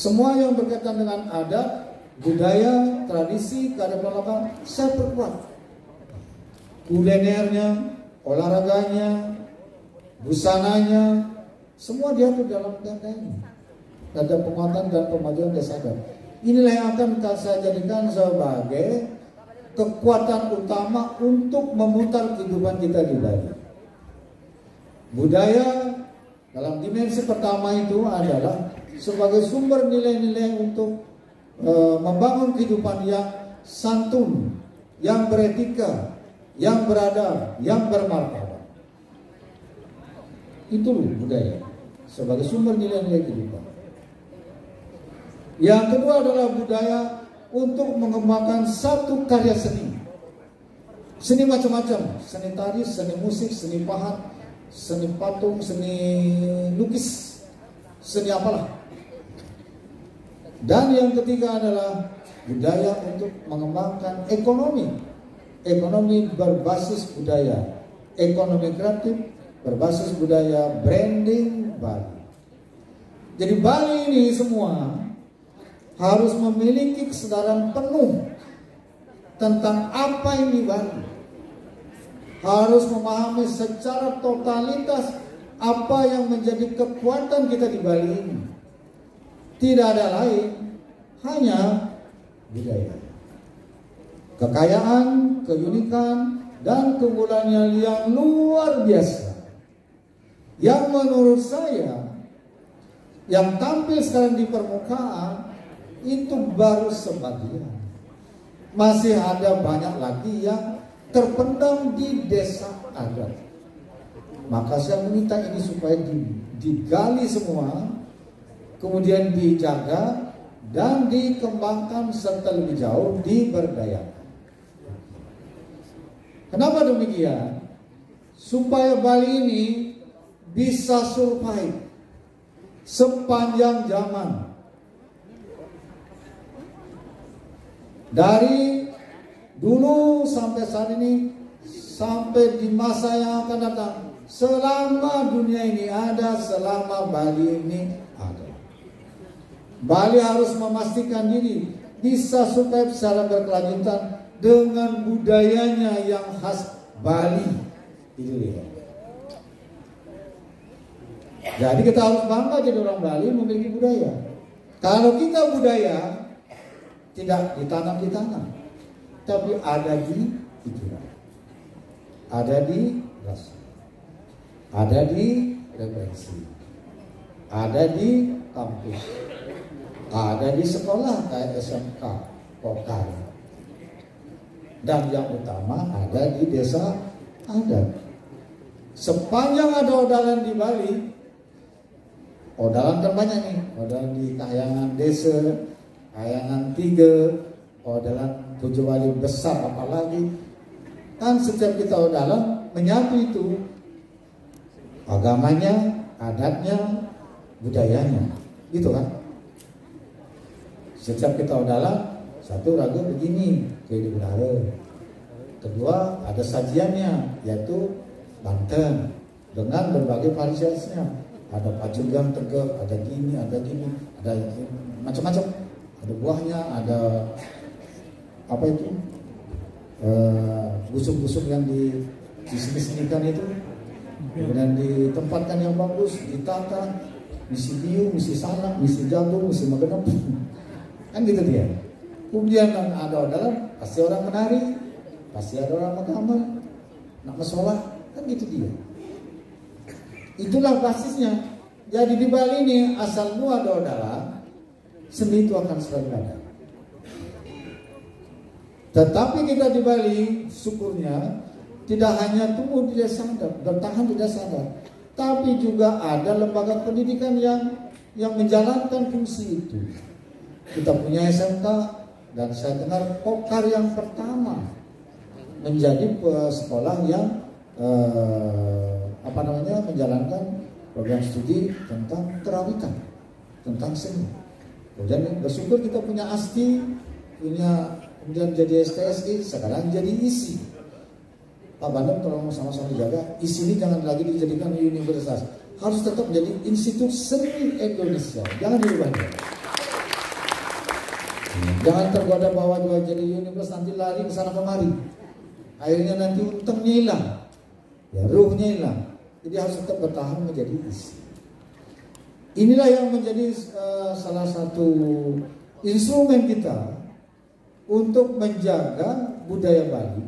Semua yang berkaitan dengan adat, budaya, tradisi, kearifan lokal, saya perkuat. Kulinernya, olahraganya, busananya, semua diatur dalam data ini. Ada penguatan dan pemajuan desa adat. Inilah yang akan saya jadikan sebagai kekuatan utama untuk memutar kehidupan kita di Bali. Budaya dalam dimensi pertama itu adalah sebagai sumber nilai-nilai untuk membangun kehidupan yang santun, yang beretika, yang beradab, yang bermartabat. Itu budaya sebagai sumber nilai-nilai kehidupan. Yang kedua adalah budaya untuk mengembangkan satu karya seni. Seni macam-macam, seni tari, seni musik, seni pahat, seni patung, seni lukis, seni apalah. Dan yang ketiga adalah budaya untuk mengembangkan ekonomi. Ekonomi berbasis budaya, ekonomi kreatif berbasis budaya, branding Bali. Jadi Bali ini semua harus memiliki kesadaran penuh tentang apa ini Bali. Harus memahami secara totalitas apa yang menjadi kekuatan kita di Bali ini. Tidak ada lain, hanya budaya. Kekayaan, keunikan, dan keunggulannya yang luar biasa. Yang menurut saya, yang tampil sekarang di permukaan, itu baru sebagian. Masih ada banyak lagi yang terpendam di desa adat. Maka saya meminta ini supaya digali semua, kemudian dijaga dan dikembangkan serta lebih jauh diberdayakan. Kenapa demikian? Supaya Bali ini bisa survive sepanjang zaman. Dari dulu sampai saat ini, sampai di masa yang akan datang, selama dunia ini ada, selama Bali ini ada. Bali harus memastikan diri bisa survive secara berkelanjutan dengan budayanya yang khas Bali. Itu dia. Jadi kita harus bangga jadi orang Bali memiliki budaya. Kalau kita budaya tidak ditanam di tanah, tapi ada di pikiran, ada di rasa, ada di referensi, ada di kampus, ada di sekolah kayak SMK, Pokal, dan yang utama ada di desa adat. Sepanjang ada odalan di Bali, odalan terbanyak nih, odalan di Kahyangan Desa, Kahyangan 3, odalan Tujuh Wali besar apalagi. Kan setiap kita odalan menyatu itu agamanya, adatnya, budayanya, gitu kan. Setiap kita odalan, satu raga begini, kayak di Belare. Kedua ada sajiannya, yaitu Banten dengan berbagai varietasnya. Ada pajugan tegak, ada gini, ada macam-macam. Ada buahnya, ada apa itu, busuk-busuk yang diseni-senikan itu, kemudian ditempatkan yang bagus, ditata, misi biu, misi sanak, misi jagung, misi magenep, kan gitu dia. Kemudian ada odalan, pasti orang menari, pasti ada orang mengamal, nak mesolah, kan gitu dia. Itulah basisnya. Jadi di Bali ini asal ada odalan, seni itu akan selalu ada. Tetapi kita di Bali, syukurnya tidak hanya tumbuh di desa adat, bertahan di desa adat, tapi juga ada lembaga pendidikan yang menjalankan fungsi itu. Kita punya SMK, dan saya dengar Pokar yang pertama menjadi sekolah yang menjalankan program studi tentang kerawitan, tentang seni. Kemudian bersyukur kita punya ASTI, kemudian jadi STSI, sekarang jadi ISI. Pak Bandung tolong sama-sama dijaga, ISI ini jangan lagi dijadikan universitas, harus tetap menjadi Institut Seni Indonesia, jangan dirubah. Jangan tergoda bawa jual jadi universe, nanti lari ke sana kemari. Akhirnya nanti untungnya hilang, ya ruhnya hilang. Jadi harus tetap bertahan menjadi isi. Inilah yang menjadi salah satu instrumen kita untuk menjaga budaya Bali,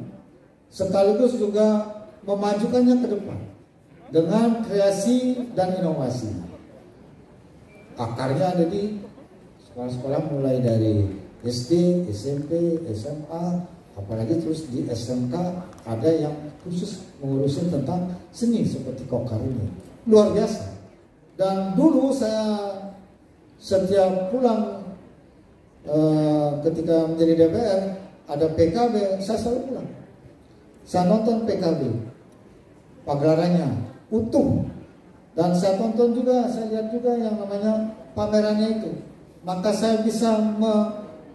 sekaligus juga memajukannya ke depan dengan kreasi dan inovasi. Akarnya ada di sekolah-sekolah mulai dari SD, SMP, SMA, apalagi terus di SMK ada yang khusus mengurusin tentang seni seperti kokar ini. Luar biasa. Dan dulu saya setiap pulang ketika menjadi DPR ada PKB, saya selalu pulang. Saya nonton PKB, pagelarannya utuh. Dan saya tonton juga, saya lihat juga yang namanya pamerannya itu. Maka saya bisa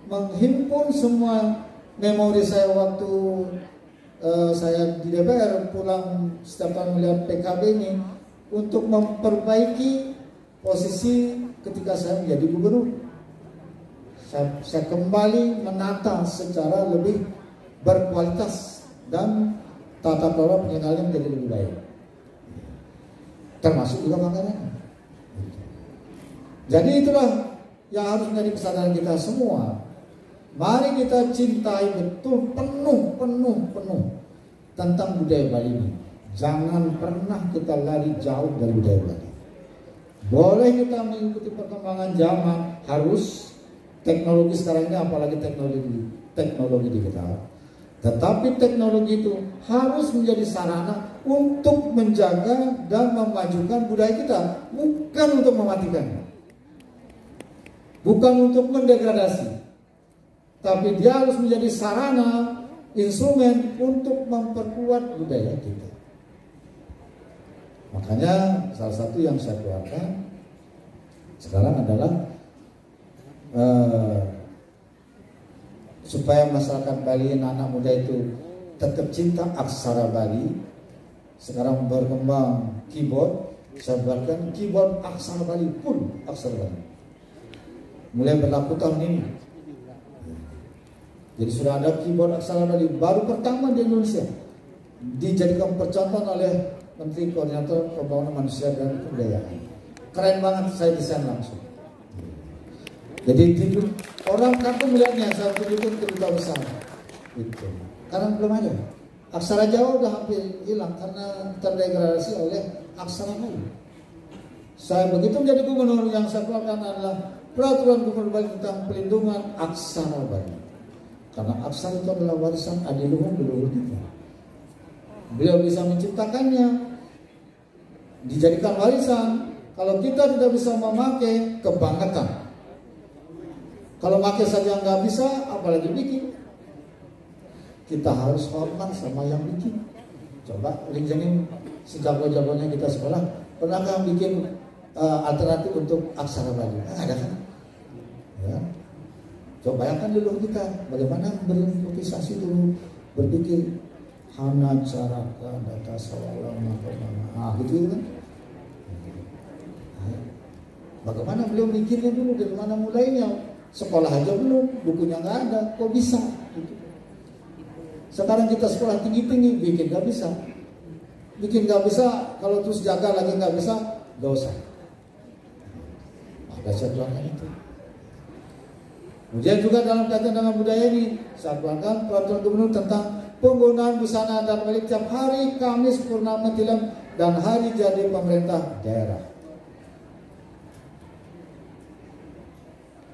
menghimpun semua memori saya waktu saya di DPR, pulang setiap kali melihat PKB ini untuk memperbaiki posisi ketika saya menjadi gubernur. Saya kembali menata secara lebih berkualitas dan tata kelola penyelenggaraannya menjadi lebih baik. Termasuk juga makanan. Jadi itulah yang harus menjadi kesadaran kita semua. Mari kita cintai betul, penuh tentang budaya Bali ini. Jangan pernah kita lari jauh dari budaya Bali. Boleh kita mengikuti perkembangan zaman, harus teknologi sekarang ini, apalagi teknologi digital. Tetapi teknologi itu harus menjadi sarana untuk menjaga dan memajukan budaya kita, bukan untuk mematikannya, bukan untuk mendegradasi, tapi dia harus menjadi sarana, instrumen untuk memperkuat budaya kita. Makanya salah satu yang saya keluarkan sekarang adalah supaya masyarakat Bali, anak muda itu tetap cinta aksara Bali. Sekarang berkembang keyboard, saya buatkan keyboard aksara Bali, pun aksara Bali. Mulai berlaku tahun ini. Jadi sudah ada keyboard aksara Bali baru pertama di Indonesia, dijadikan percontohan oleh Menteri Koordinator Pembangunan Manusia dan Kebudayaan. Keren banget, saya desain langsung. Jadi orang kampung melihatnya, saya tunjukkan ke duta besar. Gitu. Karena belum ada. Aksara Jawa udah hampir hilang karena terdegradasi oleh aksara Bali. Saya begitu menjadi gubernur, yang saya keluarkan adalah peraturan gubernur Bali tentang pelindungan aksara Bali. Karena aksara itu adalah warisan adiluhung leluhur kita. Beliau bisa menciptakannya, dijadikan warisan. Kalau kita tidak bisa memakai, kebangetan. Kalau pakai saja nggak bisa, apalagi bikin. Kita harus hormat sama yang bikin. Coba linjengin sejago-jagonya kita sekolah, pernahkah bikin alternatif untuk aksara Bali? Ada kan? Ya. Coba bayangkan dulu kita bagaimana berimprovisasi dulu, berpikir hana caraka data sawalama gitu kan? Bagaimana beliau mikirnya dulu, dari mana mulainya? Sekolah aja belum, bukunya nggak ada, kok bisa? Gitu. Sekarang kita sekolah tinggi-tinggi, bikin nggak bisa. Bikin nggak bisa, kalau terus jaga lagi nggak bisa, nggak usah. Ada jadwalnya itu. Kemudian juga dalam kaitan dengan budaya ini, saya keluarkan peraturan gubernur tentang penggunaan busana dan balik tiap hari Kamis, Purnama Tilam, dan hari jadi pemerintah daerah.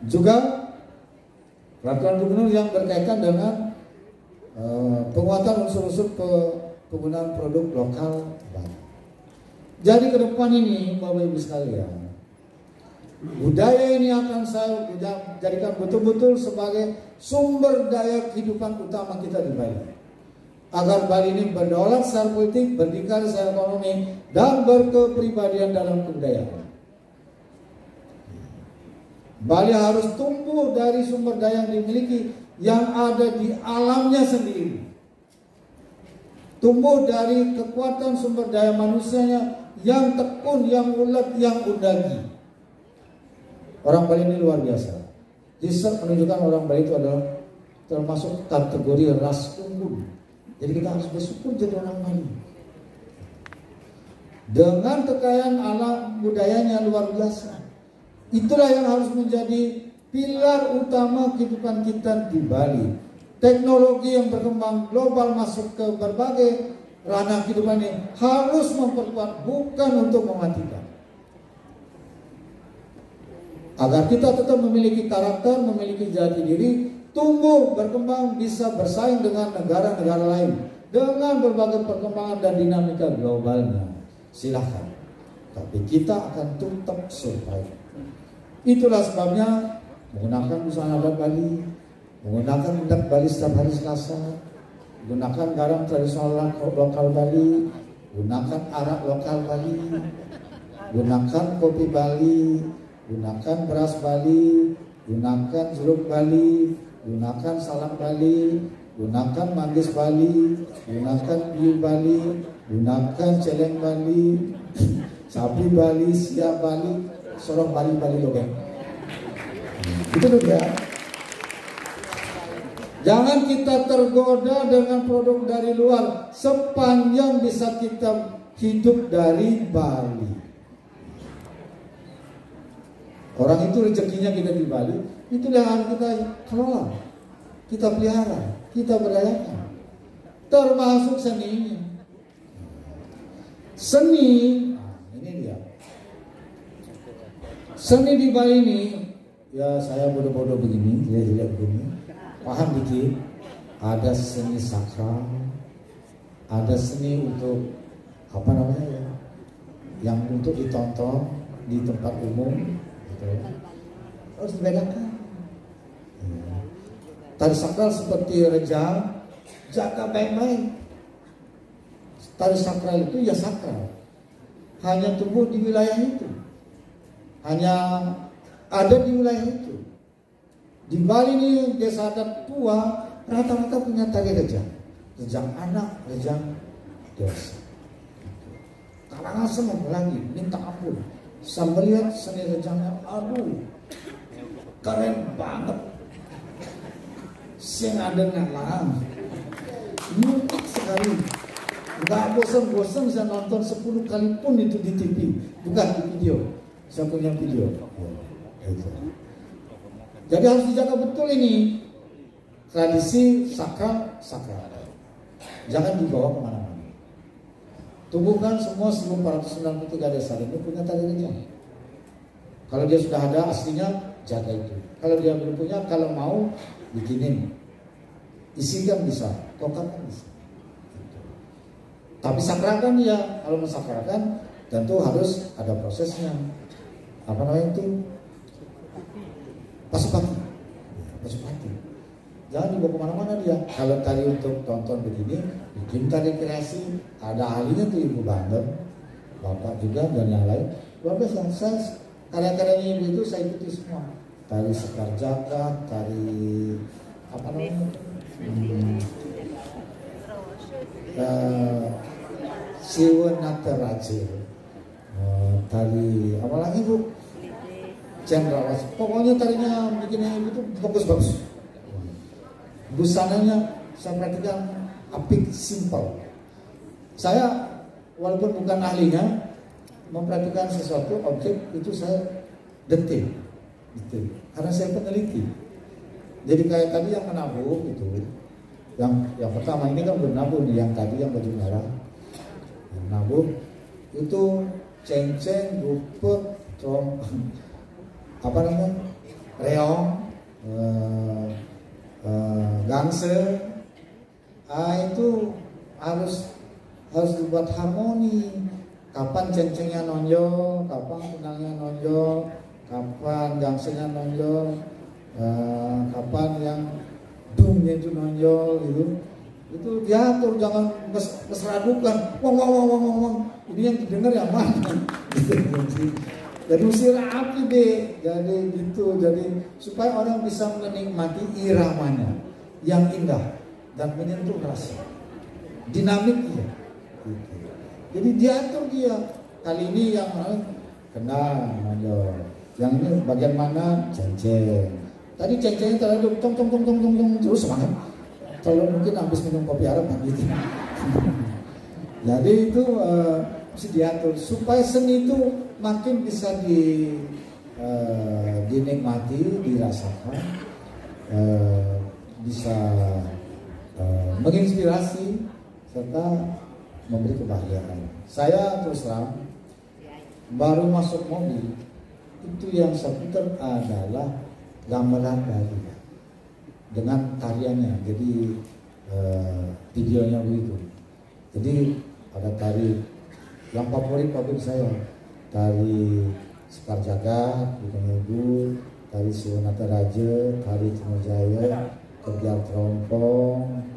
Juga peraturan gubernur yang berkaitan dengan penguatan unsur-unsur penggunaan produk lokal Bali. Jadi ke depan ini, Bapak Ibu sekalian, budaya ini akan saya jadikan betul-betul sebagai sumber daya kehidupan utama kita di Bali. Agar Bali ini berdaulat secara politik, berdikari secara ekonomi, dan berkepribadian dalam kebudayaan. Bali harus tumbuh dari sumber daya yang dimiliki, yang ada di alamnya sendiri. Tumbuh dari kekuatan sumber daya manusianya yang tekun, yang ulet, yang undagi. Orang Bali ini luar biasa. Riset menunjukkan orang Bali itu adalah termasuk kategori ras unggul. Jadi kita harus bersyukur jadi orang Bali. Dengan kekayaan alam budayanya luar biasa. Itulah yang harus menjadi pilar utama kehidupan kita di Bali. Teknologi yang berkembang global masuk ke berbagai ranah kehidupan ini harus memperkuat, bukan untuk mematikan. Agar kita tetap memiliki karakter, memiliki jati diri, tumbuh, berkembang, bisa bersaing dengan negara-negara lain dengan berbagai perkembangan dan dinamika globalnya. Silahkan, tapi kita akan tetap survive. Itulah sebabnya menggunakan busana adat Bali, menggunakan minyak Bali setiap hari Selasa, gunakan garam tradisional lokal Bali, gunakan arak lokal Bali, gunakan kopi Bali, gunakan beras Bali, gunakan jeruk Bali, gunakan salak Bali, gunakan manggis Bali, gunakan biu Bali, gunakan celeng Bali, sapi Bali, siap Bali, sorong Bali, Bali logeng. Itu dulu ya. Jangan kita tergoda dengan produk dari luar sepanjang bisa kita hidup dari Bali. Orang itu rezekinya kita di Bali, itulah yang harus kita kelola, kita pelihara, kita berdayakan. Termasuk seninya. Seni, ini dia. Seni di Bali ini, ya saya bodoh-bodoh begini, jelek-jelek begini. Paham dikit. Ada seni sakral, ada seni untuk apa namanya ya, yang untuk ditonton di tempat umum. Harus dibedakan. Tari sakral seperti rejang, jaga baik-baik. Tari sakral itu ya sakral, hanya tumbuh di wilayah itu, hanya ada di wilayah itu. Di Bali ini desa adat tua rata-rata punya tari rejang, rejang anak, rejang dewasa. Karangasem lagi minta ampun. Saya melihat seni rejangnya, aduh, keren banget. Sing ada ngalang, unik sekali. Gak bosan-bosan saya nonton 10 kali pun itu di TV, bukan di video. Saya punya video. Jadi harus dijaga betul ini tradisi sakral. Jangan dibawa kemana-mana. Tumbuhkan semua 1493 desa ini punya tari rejang. Kalau dia sudah ada aslinya, jaga itu. Kalau dia belum punya, kalau mau bikinin, isikan bisa, kokatkan bisa. Tapi sakralkan ya, kalau mensakralkan tentu harus ada prosesnya. Apa namanya itu? Pasupati. Jangan dibawa kemana-mana dia. Kalau tadi untuk tonton begini, bikin tadi kreasi, ada ahlinya tuh Ibu Bandel, Bapak juga dan yang lain. Luar biasa. Saya karya-karyanya Ibu itu saya ikuti semua. Tari Sekar Jaka, tari apa namanya? Siwan Nataraja, tari apa lagi Bu? Cendrawasih. Pokoknya tarinya bikinnya Ibu itu bagus-bagus. Busananya saya perhatikan apik, simpel. Saya walaupun bukan ahlinya, memperhatikan sesuatu objek itu saya detail. Karena saya peneliti. Jadi kayak tadi yang menabuh itu, yang pertama ini kan belum nabuh nih, yang tadi yang baju merah, yang nabuh itu ceng-ceng, rupet, apa namanya, reong, gangse, itu harus dibuat harmoni. Kapan ceng-cengnya nonjol, kapan kunangnya nonjol, kapan gangsenya nonjol, kapan yang dumnya itu nonjol gitu. Itu diatur, jangan mesradukan. Wong. Ini yang didengar yang mana? Jadi mesti rapi deh. Jadi gitu. Jadi supaya orang bisa menikmati iramanya yang indah dan menyentuh rasa, dinamiknya. Gitu. Jadi diatur dia. Kali ini yang kena nonjol. Yang ini bagian mana? Ceng-ceng. Tadi ceng-cengnya terlalu tong terus semangat. Kalau mungkin habis minum kopi Arab gitu. Jadi itu mesti diatur supaya seni itu makin bisa dinikmati, dirasakan, bisa menginspirasi serta memberi kebahagiaan. Saya terus terang baru masuk mobil itu yang saya putar adalah gamelan Bali dengan tariannya. Jadi videonya begitu. Jadi ada tari yang favorit saya, tari Sekar Jagat, Bukan Ibu, tari Suwanata Raja, tari Timojaya, Kebiar Terompong,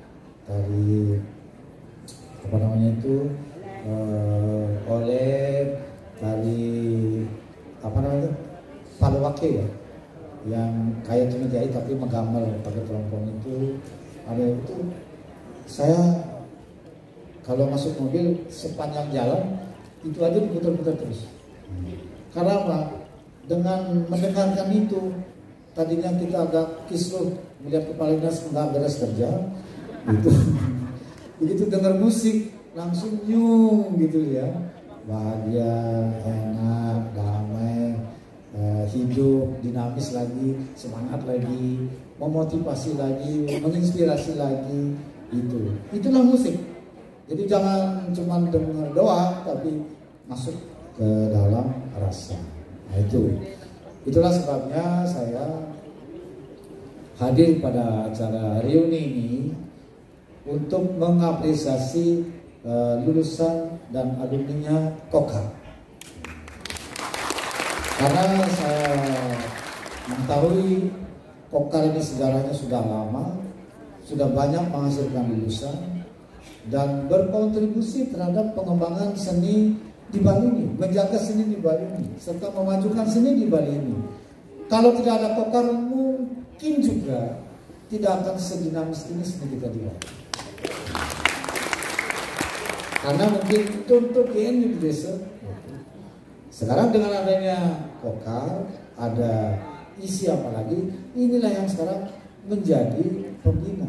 tari apa namanya itu, oleh tari apa namanya, Palawake ya, yang kayak Timojaya tapi menggambar pakai terompong itu. Ada itu saya kalau masuk mobil sepanjang jalan itu aja diputar-putar terus. Karena apa? Dengan mendengarkan itu, tadinya kita agak kisruh melihat kepala dinas nggak beres kerja, gitu. Begitu dengar musik langsung nyung gitu ya, bahagia, enak, damai, hidup, dinamis lagi, semangat lagi, memotivasi lagi, menginspirasi lagi, itulah musik. Jadi jangan cuma dengar doang, tapi masuk ke dalam rasa. Nah, itulah sebabnya saya hadir pada acara reuni ini untuk mengapresiasi lulusan dan alumninya Kokar. Karena saya mengetahui Kokar ini sejarahnya sudah lama, sudah banyak menghasilkan lulusan dan berkontribusi terhadap pengembangan seni di Bali ini, menjaga seni di Bali ini, serta memajukan seni di Bali ini. Kalau tidak ada Kokar, mungkin juga tidak akan sedinamis ini seni kita di Bali. Karena mungkin untuk di desa. Sekarang dengan adanya Kokar, ada isi apa lagi? Inilah yang sekarang menjadi pembina,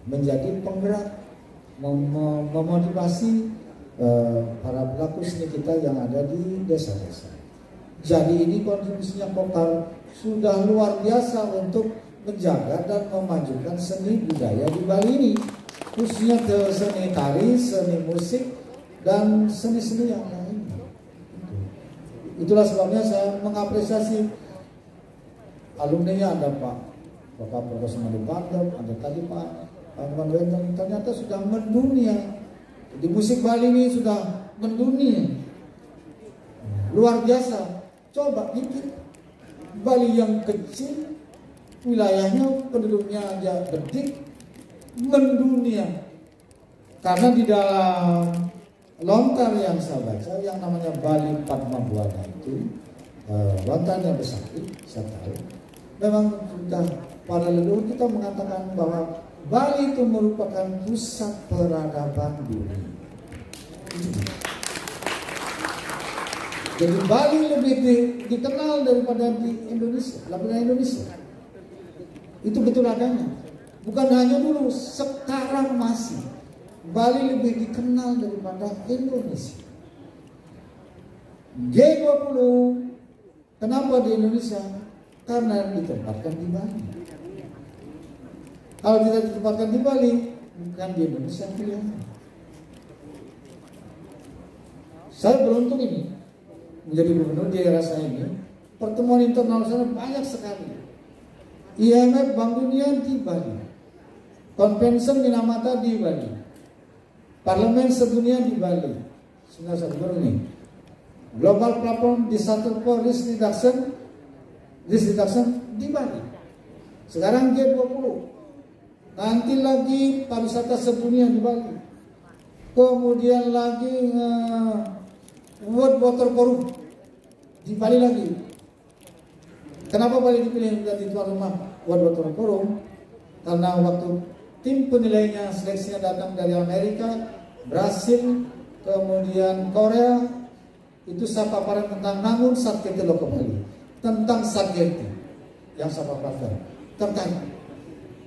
menjadi penggerak, memotivasi para pelaku seni kita yang ada di desa-desa. Jadi ini kontribusinya Kokar sudah luar biasa untuk menjaga dan memajukan seni budaya di Bali ini, khususnya seni tari, seni musik, dan seni-seni yang lain. Itulah sebabnya saya mengapresiasi alumninya. Ada Bapak Profesor Madu Bandar, ada tadi Pak Arman Wendang, ternyata sudah mendunia. Di musik Bali ini sudah mendunia. Luar biasa. Coba pikir, Bali yang kecil, wilayahnya penduduknya aja gede, mendunia. Karena di dalam lontar yang saya baca, yang namanya Bali Padma Buana itu, lontarnya Besakti, saya tahu. Memang sudah para leluhur kita mengatakan bahwa Bali itu merupakan pusat peradaban dunia. Jadi Bali lebih dikenal daripada di Indonesia, daripada Indonesia. Itu betul adanya. Bukan hanya dulu, sekarang masih. Bali lebih dikenal daripada Indonesia. G20, kenapa di Indonesia? Karena ditempatkan di Bali. Kalau tidak ditempatkan di Bali, bukan di Indonesia pilihan. Saya beruntung ini menjadi gubernur di era saya ini. Pertemuan internasional banyak sekali. IMF Bank Dunia di Bali, Convention Minamata di Bali, Parlemen Sedunia di Bali. Sudah saya baru nih. Global Platform Disaster for Risk Reduction di Bali. Sekarang G20. Nanti lagi pariwisata sedunia di Bali. Kemudian lagi World Water Forum di Bali lagi. Kenapa Bali dipilih menjadi tuan rumah World Water Forum? Karena waktu tim penilainya seleksinya datang dari Amerika, Brasil, kemudian Korea, itu saya paparan tentang Nangun Satketi Loko Bali, tentang Satketi. yang saya paparkan tertarik.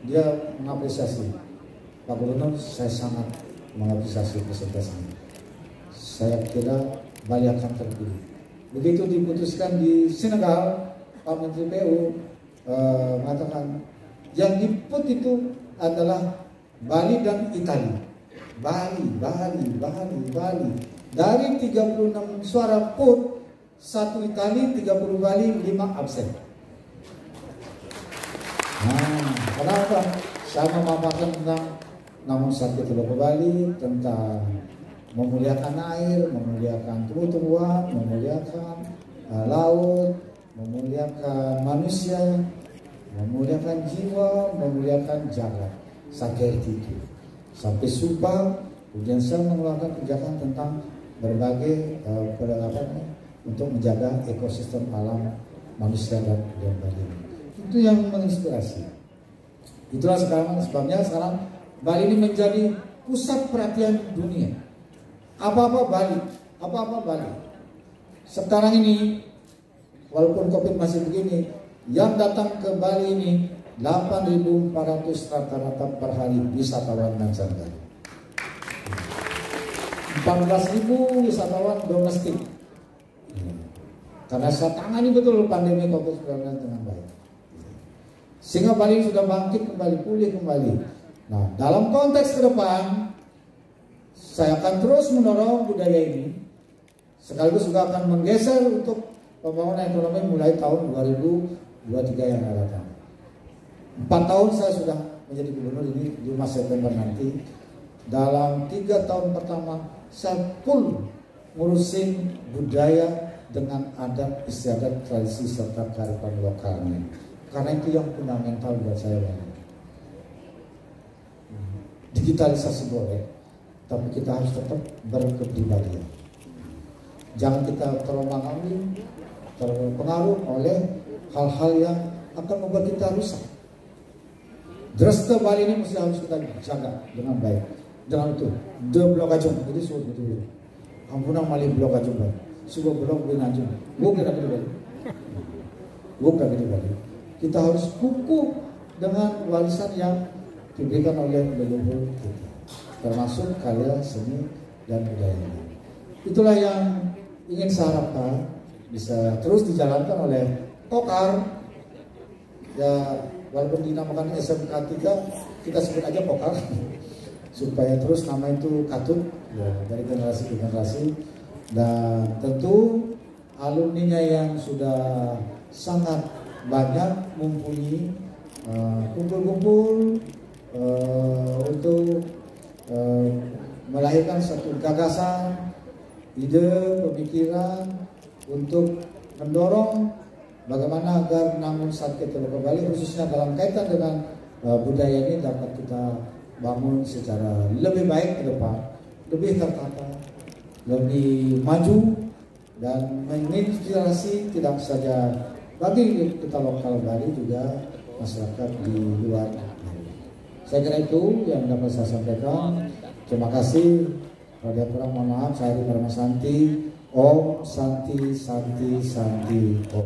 Dia mengapresiasi, Pak Gubernur, saya sangat mengapresiasi presentasi ini. Saya kira Bali akan terpilih. Begitu diputuskan di Senegal, Pak Menteri PU mengatakan yang diput itu adalah Bali dan Italia. Bali. Dari 36 suara put, 1 Italia, 30 Bali, 5 absen. Nah, kenapa? Saya memaparkan tentang namun sakit ke Bali, tentang memuliakan air, memuliakan tumbuh-tumbuhan, memuliakan laut, memuliakan manusia, memuliakan jiwa, memuliakan jagat. Sakit itu sampai Subang, kemudian saya mengeluarkan kebijakan tentang berbagai untuk menjaga ekosistem alam manusia dan Bali. Itu yang menginspirasi. Itulah sebabnya sekarang Bali ini menjadi pusat perhatian dunia. Apa-apa Bali. Sekarang ini walaupun COVID masih begini, yang datang ke Bali ini 8.400 rata-rata per hari wisatawan mancanegara. 14.000 wisatawan domestik. Karena saya tangani betul pandemi COVID-19 dengan baik. Sehingga Bali sudah bangkit kembali, pulih kembali. Nah, dalam konteks ke depan, saya akan terus mendorong budaya ini, sekaligus juga akan menggeser untuk pembangunan ekonomi mulai tahun 2023 yang akan datang. 4 tahun saya sudah menjadi gubernur ini, 5 September nanti. Dalam 3 tahun pertama, saya full ngurusin budaya dengan adat istiadat, tradisi serta kearifan lokalnya. Karena itu yang fundamental buat saya. Digitalisasi boleh, tapi kita harus tetap berkepribadian. Jangan kita terpengaruh oleh hal-hal yang akan membuat kita rusak. Dresta Bali ini mesti harus kita jaga dengan baik. Dengan itu, de blok ajung, jadi suruh betul. Ampunang malih blok ajung, suruh blok benajung. Bukan di Bali. Kita harus kukuh dengan warisan yang diberikan oleh leluhur kita, termasuk karya seni dan budaya. Itulah yang ingin saya harapkan bisa terus dijalankan oleh Pokar. Ya, walaupun dinamakan SMK 3, kita sebut aja Pokar supaya terus nama itu katut ya, dari generasi ke generasi. Dan tentu alumninya yang sudah sangat banyak mumpuni kumpul-kumpul untuk melahirkan satu gagasan, ide, pemikiran untuk mendorong bagaimana agar Namun Sake Teluk Bali khususnya dalam kaitan dengan budaya ini dapat kita bangun secara lebih baik ke depan, lebih tertata, lebih maju, dan menginspirasi tidak saja bagi kita lokal Bali, juga masyarakat di luar. Saya kira itu yang dapat saya sampaikan. Terima kasih. Kalau kurang mohon maaf. Saya Adi Paramasanti. Om Santi Santi Santi Om.